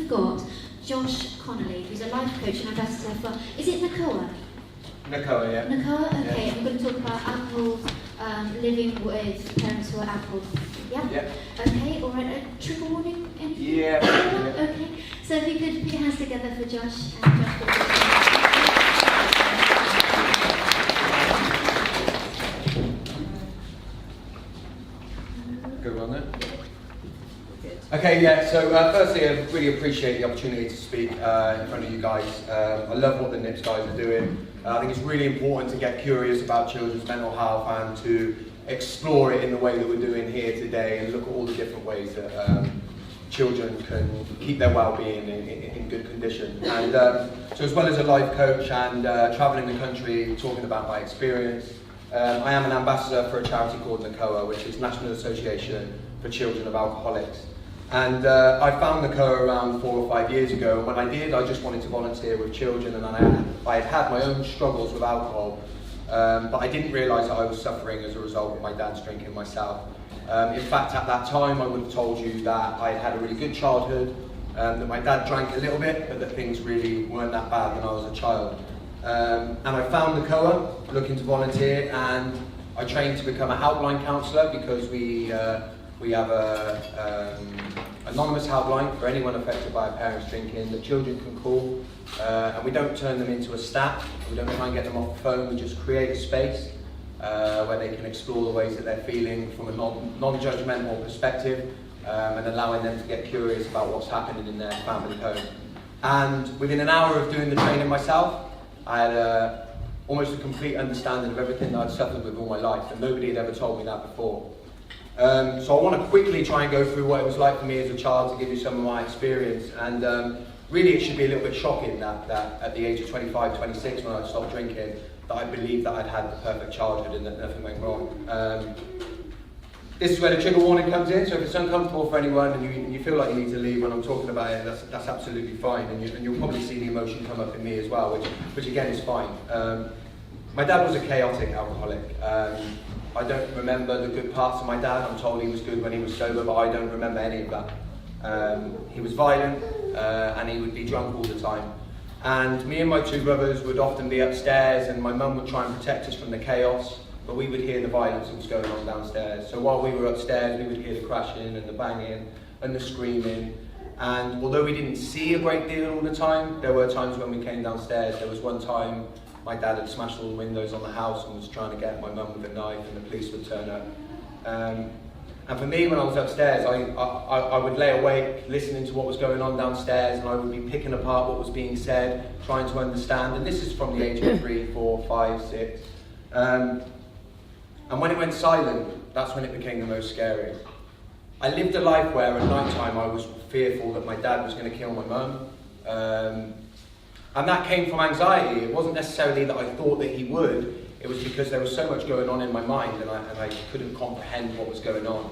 we've got Josh Connolly, who's a life coach and ambassador for, is it Nacoa? Nacoa, yeah. Nacoa, okay. Yeah. I'm going to talk about alcohol, living with parents who are alcohol. Yeah? Yeah. Okay, all right. A trigger warning? Anything? Yeah. Okay. So if you could put your hands together for Josh, and Josh will Good one then. Okay, yeah, so firstly I really appreciate the opportunity to speak in front of you guys. I love what the NIPS guys are doing. I think it's really important to get curious about children's mental health and to explore it in the way that we're doing here today and look at all the different ways that children can keep their well-being in good condition. And so as well as a life coach and travelling the country talking about my experience, I am an ambassador for a charity called Nacoa, which is National Association for Children of Alcoholics. And I found Nacoa around 4 or 5 years ago, and when I did, I just wanted to volunteer with children, and I had had my own struggles with alcohol, but I didn't realise that I was suffering as a result of my dad's drinking myself. In fact, at that time, I would have told you that I had a really good childhood, that my dad drank a little bit, but that things really weren't that bad when I was a child. And I found Nacoa looking to volunteer, and I trained to become a helpline counsellor because we have a anonymous helpline for anyone affected by a parent's drinking that children can call, and we don't turn them into a stat. We don't try and get them off the phone. We just create a space where they can explore the ways that they're feeling from a non-judgmental perspective, and allowing them to get curious about what's happening in their family home. And within an hour of doing the training myself, I had almost a complete understanding of everything that I'd suffered with all my life, and nobody had ever told me that before. So I want to quickly try and go through what it was like for me as a child to give you some of my experience. And really it should be a little bit shocking that at the age of 25, 26 when I stopped drinking, that I believed that I'd had the perfect childhood and that nothing went wrong. This is where the trigger warning comes in, so if it's uncomfortable for anyone and you feel like you need to leave when I'm talking about it, that's absolutely fine, and you'll probably see the emotion come up in me as well, which again is fine. My dad was a chaotic alcoholic. I don't remember the good parts of my dad. I'm told he was good when he was sober, but I don't remember any of that. He was violent, and he would be drunk all the time. And me and my two brothers would often be upstairs, and my mum would try and protect us from the chaos, but we would hear the violence that was going on downstairs. So while we were upstairs, we would hear the crashing and the banging and the screaming. And although we didn't see a great deal all the time, there were times when we came downstairs. There was one time my dad had smashed all the windows on the house and was trying to get my mum with a knife, and the police would turn up. And for me, when I was upstairs, I would lay awake listening to what was going on downstairs, and I would be picking apart what was being said, trying to understand. And this is from the age of 3, 4, 5, 6. And when it went silent, that's when it became the most scary. I lived a life where at night time I was fearful that my dad was going to kill my mum. And that came from anxiety. It wasn't necessarily that I thought that he would. It was because there was so much going on in my mind, and I couldn't comprehend what was going on.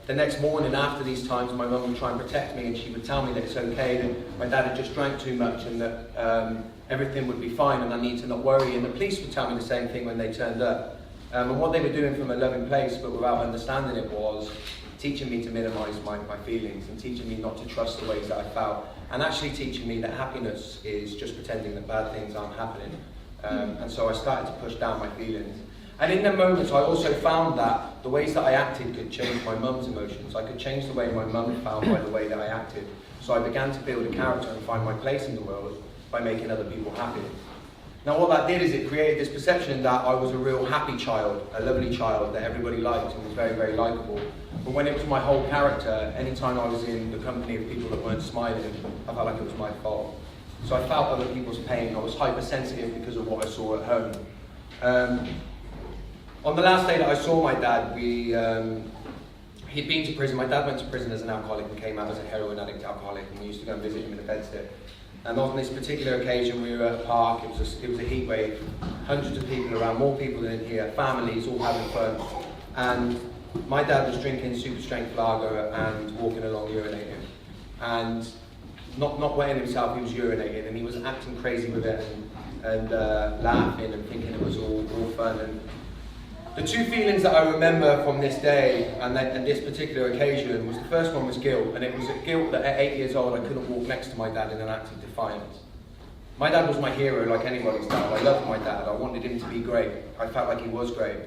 The next morning after these times, my mum would try and protect me, and she would tell me that it's okay, that my dad had just drank too much, and that everything would be fine and I need to not worry. And the police would tell me the same thing when they turned up. And what they were doing from a loving place, but without understanding it, was teaching me to minimise my feelings, and teaching me not to trust the ways that I felt, and actually teaching me that happiness is just pretending that bad things aren't happening. And so I started to push down my feelings. And in the moments, I also found that the ways that I acted could change my mum's emotions. I could change the way my mum felt by the way that I acted. So I began to build a character and find my place in the world by making other people happy. Now what that did is it created this perception that I was a real happy child, a lovely child that everybody liked and was very, very likeable. But when it was my whole character, anytime I was in the company of people that weren't smiling, I felt like it was my fault. So I felt other people's pain. I was hypersensitive because of what I saw at home. On the last day that I saw my dad, he'd been to prison. My dad went to prison as an alcoholic and came out as a heroin addict alcoholic, and we used to go and visit him in a bedsit. And on this particular occasion, we were at a park. It was a heat wave, hundreds of people around, more people than in here, families all having fun. And my dad was drinking super strength lager and walking along urinating. And not wetting himself, he was urinating, and he was acting crazy with it and laughing and thinking it was all fun. And The two feelings that I remember from this day and this particular occasion was, the first one was guilt, and it was a guilt that at 8 years old I couldn't walk next to my dad in an act of defiance. My dad was my hero, like anybody's dad. I loved my dad. I wanted him to be great. I felt like he was great.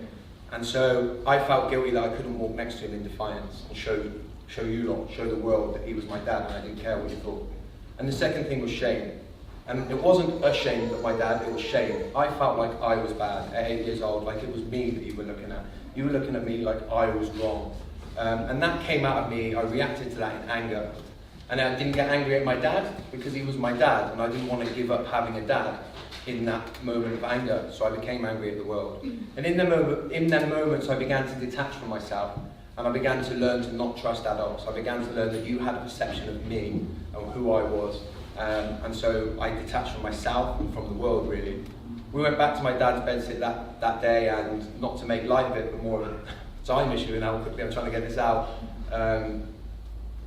And so I felt guilty that I couldn't walk next to him in defiance and show you lot, show the world that he was my dad and I didn't care what you thought. And the second thing was shame. And it wasn't a shame that my dad, it was shame. I felt like I was bad at 8 years old, like it was me that you were looking at. You were looking at me like I was wrong. And that came out of me. I reacted to that in anger. And I didn't get angry at my dad because he was my dad and I didn't want to give up having a dad in that moment of anger. So I became angry at the world. And in them moments I began to detach from myself and I began to learn to not trust adults. I began to learn that you had a perception of me and who I was. And so I detached from myself and from the world, really. We went back to my dad's bedsit that day, and not to make light of it, but more of a time issue and how quickly I'm trying to get this out.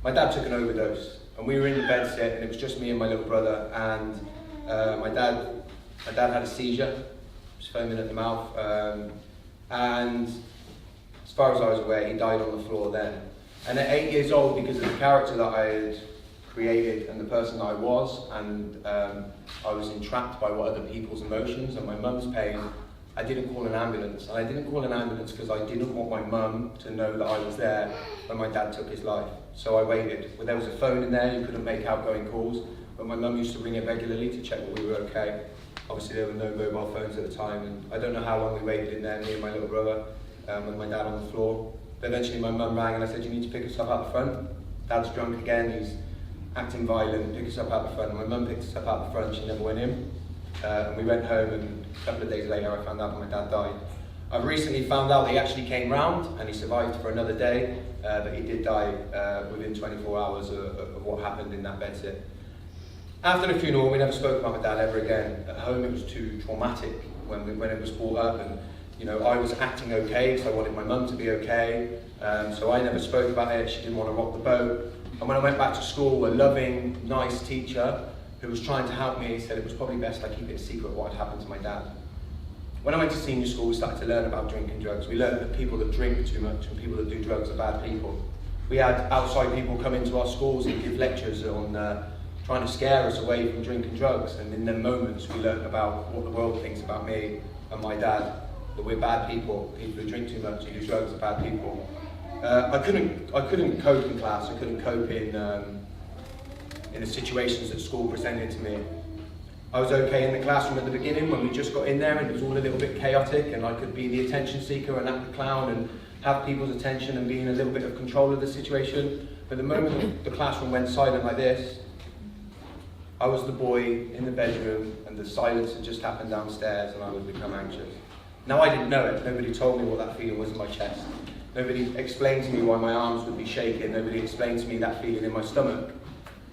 My dad took an overdose, and we were in the bedsit, and it was just me and my little brother, and my dad had a seizure, was foaming at the mouth, and as far as I was aware, he died on the floor then. And at 8 years old, because of the character that I had created and the person I was, and I was entrapped by what other people's emotions and my mum's pain, I didn't call an ambulance. And I didn't call an ambulance because I didn't want my mum to know that I was there when my dad took his life. So I waited. Well, there was a phone in there, you couldn't make outgoing calls, but my mum used to ring it regularly to check that we were okay. Obviously there were no mobile phones at the time, and I don't know how long we waited in there, me and my little brother, with my dad on the floor. But eventually my mum rang and I said, you need to pick us up out the front. Dad's drunk again, he's acting violent, pick us up out the front. And my mum picked us up out the front, she never went in. And we went home, and a couple of days later I found out that my dad died. I've recently found out that he actually came round and he survived for another day, but he did die within 24 hours of what happened in that bedsit. After the funeral, we never spoke about my dad ever again. At home it was too traumatic when it was brought up, and you know, I was acting okay, so I wanted my mum to be okay, so I never spoke about it. She didn't want to rock the boat. And when I went back to school, a loving, nice teacher who was trying to help me said it was probably best I keep it a secret what had happened to my dad. When I went to senior school, we started to learn about drinking and drugs. We learned that people that drink too much and people that do drugs are bad people. We had outside people come into our schools and give lectures on trying to scare us away from drinking drugs, and in them moments we learned about what the world thinks about me and my dad, that we're bad people who drink too much and do drugs are bad people. I couldn't cope in class. I couldn't cope in the situations that school presented to me. I was okay in the classroom at the beginning when we just got in there and it was all a little bit chaotic, and I could be the attention seeker and act the clown and have people's attention and be in a little bit of control of the situation. But the moment the classroom went silent like this, I was the boy in the bedroom and the silence had just happened downstairs and I would become anxious. Now I didn't know it. Nobody told me what that feeling was in my chest. Nobody explained to me why my arms would be shaking. Nobody explained to me that feeling in my stomach.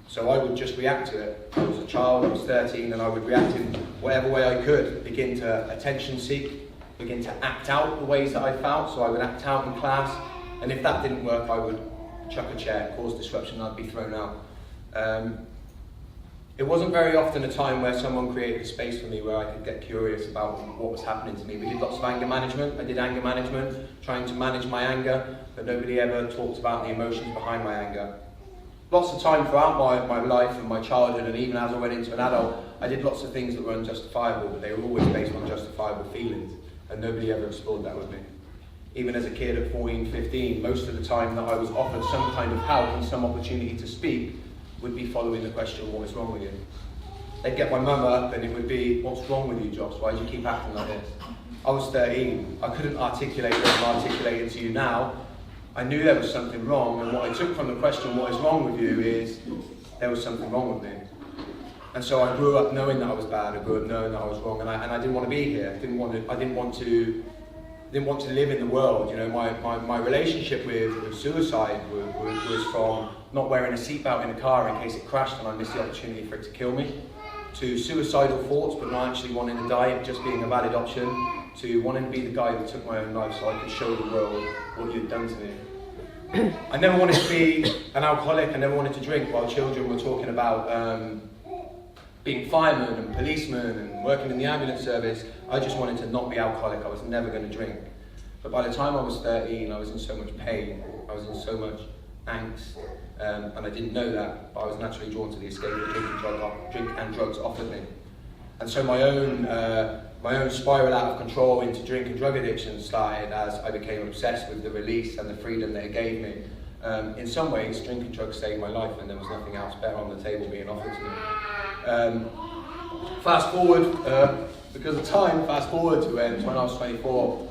So I would just react to it. I was a child, I was 13, and I would react in whatever way I could. Begin to attention seek, begin to act out the ways that I felt. So I would act out in class, and if that didn't work, I would chuck a chair, cause disruption, I'd be thrown out. It wasn't very often a time where someone created a space for me where I could get curious about what was happening to me. We did lots of anger management. I did anger management, trying to manage my anger, but nobody ever talked about the emotions behind my anger. Lots of time throughout my life and my childhood, and even as I went into an adult, I did lots of things that were unjustifiable, but they were always based on justifiable feelings, and nobody ever explored that with me. Even as a kid at 14, 15, most of the time that I was offered some kind of help and some opportunity to speak would be following the question, what is wrong with you? They'd get my mum up and it would be, what's wrong with you, Josh? Why do you keep acting like this? I was 13. I couldn't articulate what I'm articulating to you now. I knew there was something wrong, and what I took from the question, what is wrong with you, is there was something wrong with me. And so I grew up knowing that I was bad. I grew up knowing that I was wrong, and I didn't want to be here. I didn't want to live in the world. You know, my relationship with suicide was from not wearing a seatbelt in a car in case it crashed and I missed the opportunity for it to kill me, to suicidal thoughts but not actually wanting to die, just being a valid option, to wanting to be the guy that took my own life so I could show the world what you'd done to me. I never wanted to be an alcoholic. I never wanted to drink. While children were talking about being firemen and policemen and working in the ambulance service, I just wanted to not be alcoholic. I was never going to drink. But by the time I was 13, I was in so much pain, I was in so much angst, and I didn't know that, but I was naturally drawn to the escape that drink and drugs offered me. And so my own spiral out of control into drink and drug addiction started as I became obsessed with the release and the freedom that it gave me. In some ways, drink and drugs saved my life, and there was nothing else better on the table being offered to me. Fast forward, because of time, fast forward to when I was 24,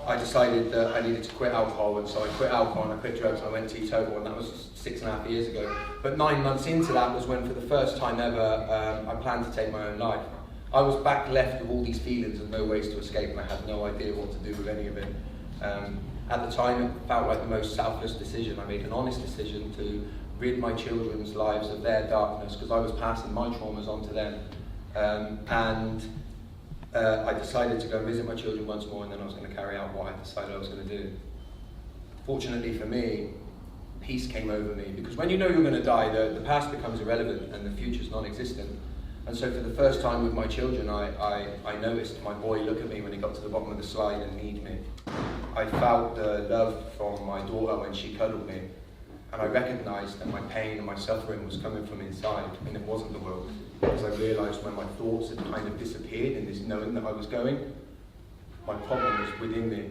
I decided that I needed to quit alcohol, and so I quit alcohol and I quit drugs and I went teetotal, and that was 6.5 years ago. But 9 months into that was when, for the first time ever, I planned to take my own life. I was back left with all these feelings and no ways to escape, and I had no idea what to do with any of it. At the time, it felt like the most selfless decision. I made an honest decision to rid my children's lives of their darkness, because I was passing my traumas on to them. I decided to go and visit my children once more, and then I was going to carry out what I decided I was going to do. Fortunately for me, peace came over me, because when you know you're going to die, the past becomes irrelevant and the future's non-existent. And so for the first time with my children, I noticed my boy look at me when he got to the bottom of the slide and need me. I felt the love from my daughter when she cuddled me, and I recognised that my pain and my suffering was coming from inside, and it wasn't the world. Because I realised when my thoughts had kind of disappeared in this knowing that I was going, my problem was within me.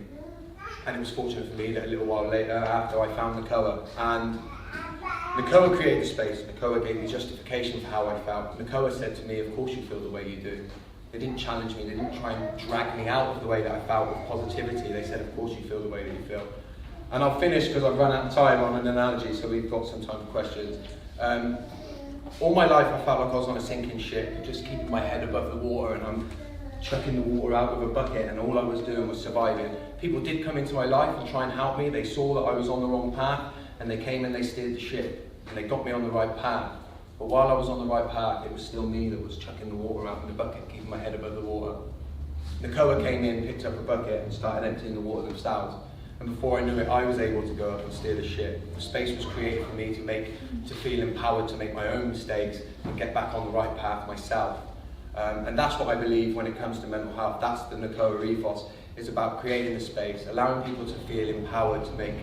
And it was fortunate for me that a little while later, after I found Nacoa, and Nacoa created the space. Nacoa gave me justification for how I felt. Nacoa said to me, of course you feel the way you do. They didn't challenge me, they didn't try and drag me out of the way that I felt with positivity. They said, of course you feel the way that you feel. And I'll finish, because I've run out of time, on an analogy, so we've got some time for questions. All my life I felt like I was on a sinking ship, just keeping my head above the water, and I'm chucking the water out with a bucket, and all I was doing was surviving. People did come into my life and try and help me. They saw that I was on the wrong path, and they came and they steered the ship, and they got me on the right path. But while I was on the right path, it was still me that was chucking the water out in the bucket, keeping my head above the water. Nacoa came in, picked up a bucket, and started emptying the water themselves. And before I knew it, I was able to go up and steer the ship. The space was created for me to feel empowered to make my own mistakes and get back on the right path myself. And that's what I believe when it comes to mental health. That's the Nacoa ethos. It's about creating a space, allowing people to feel empowered to make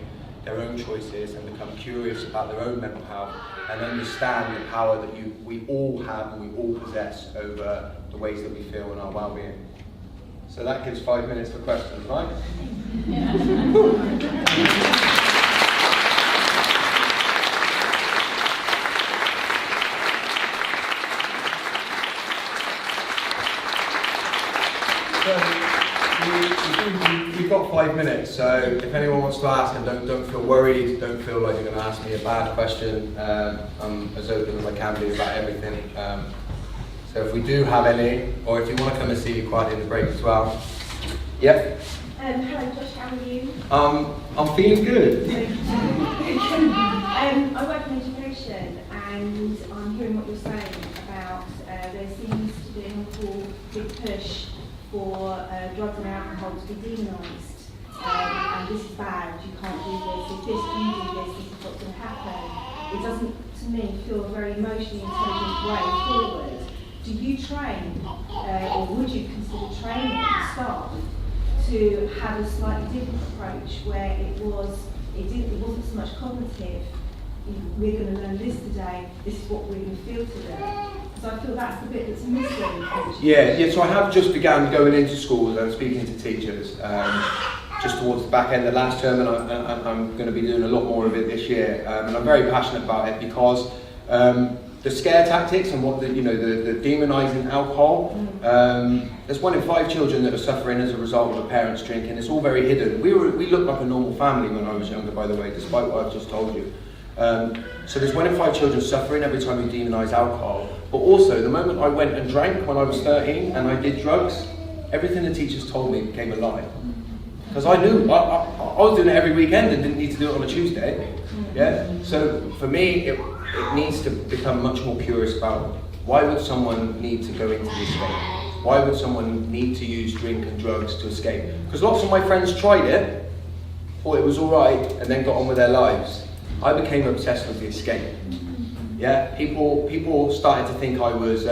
their own choices and become curious about their own mental health and understand the power that we all have and we all possess over the ways that we feel and our well-being. So that gives 5 minutes for questions, right? Yeah. We've got 5 minutes, so if anyone wants to ask, and don't feel worried, don't feel like you're going to ask me a bad question. I'm as open as I can be about everything. So if we do have any, or if you want to come and see me quietly in the break as well. Yep. Hello Josh, how are you? I'm feeling good. I work in education, and I'm hearing what you're saying about there seems to be an awful big push for drugs and alcohol to be demonised. And this is bad, you can't do this, if you do this, this is what's going to happen. It doesn't, to me, feel a very emotionally intelligent way forward. Do you train, or would you consider training staff to have a slightly different approach where it wasn't so much cognitive, we're going to learn this today, this is what we're going to feel today. So I feel that's the bit that's missing. Yeah, so I have just begun going into schools and speaking to teachers just towards the back end of last term, and I'm going to be doing a lot more of it this year. And I'm very passionate about it because the scare tactics and what the demonising alcohol. There's 1 in 5 children that are suffering as a result of the parents drinking. It's all very hidden. We looked like a normal family when I was younger, by the way, despite what I've just told you. So there's 1 in 5 children suffering every time you demonise alcohol. But also, the moment I went and drank when I was 13 and I did drugs, everything the teachers told me became a lie. Because I knew I was doing it every weekend and didn't need to do it on a Tuesday. Yeah. So for me, it needs to become much more curious about why would someone need to go into this state? Why would someone need to use drink and drugs to escape? Because lots of my friends tried it, thought it was all right, and then got on with their lives. I became obsessed with the escape. Yeah, people started to think I was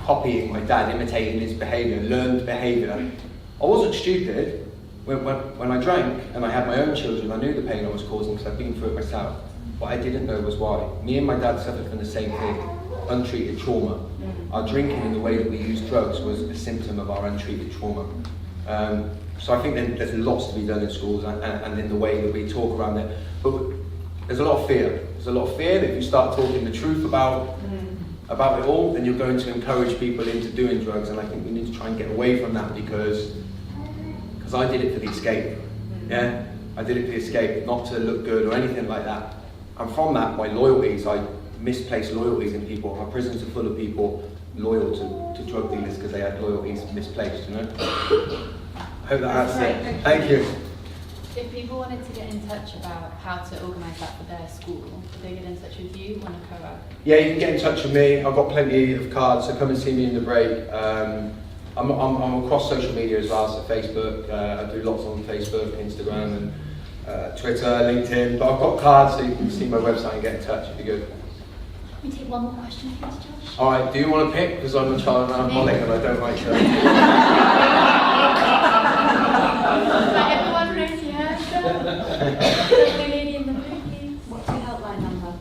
copying my dad, imitating his behaviour, learned behaviour. I wasn't stupid. When I drank and I had my own children, I knew the pain I was causing because I'd been through it myself. What I didn't know was why. Me and my dad suffered from the same thing, untreated trauma. Our drinking and the way that we used drugs was a symptom of our untreated trauma. So I think there's lots to be done in schools and in the way that we talk around it. But there's a lot of fear. There's a lot of fear that if you start talking the truth about it all, then you're going to encourage people into doing drugs. And I think we need to try and get away from that because I did it for the escape. Yeah, I did it for the escape, not to look good or anything like that. And from that, my loyalties, I misplaced loyalties in people. Our prisons are full of people loyal to drug dealers because they had loyalties misplaced, you know? I hope that answers it. Thank you. If people wanted to get in touch about how to organise that for their school, could they get in touch with you or Nacoa? Yeah, you can get in touch with me. I've got plenty of cards, so come and see me in the break. I'm across social media as well, so Facebook. I do lots on Facebook, Instagram, and Twitter, LinkedIn. But I've got cards, so you can see my website and get in touch if you're good. Can we take one more question, please, Josh? All right, do you want to pick? Because I'm a child and alcoholic and I don't like to. Everyone raise your hand. Lovely lady in the blue, please. What's your helpline number?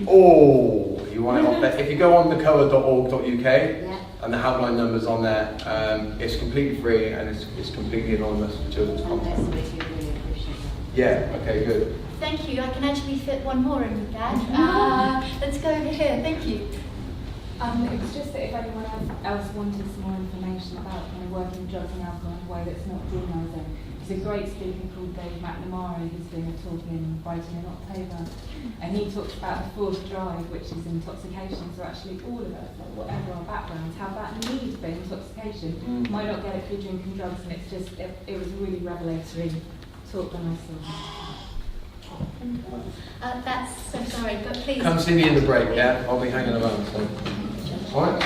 Oh, you want it off there? If you go on nacoa.org.uk, Yeah. and the helpline number's on there, it's completely free and it's completely anonymous for children's content. Really appreciate that. Yeah, okay, good. Thank you. I can actually fit one more in with Dad. Let's go over here. Thank you. It was just that if anyone else wanted some more information about kind of working with drugs and alcohol in a way that's not demonising, there's a great speaker called Dave McNamara who's doing a talk in Brighton in October, and he talks about the fourth drive, which is intoxication. So actually all of us, like whatever our backgrounds, have that need for intoxication. Might not get it through drinking drugs, and it's just, it was a really revelatory talk when I saw it. That's so sorry, but please. Come see me in the break, yeah? I'll be hanging around, so. All right.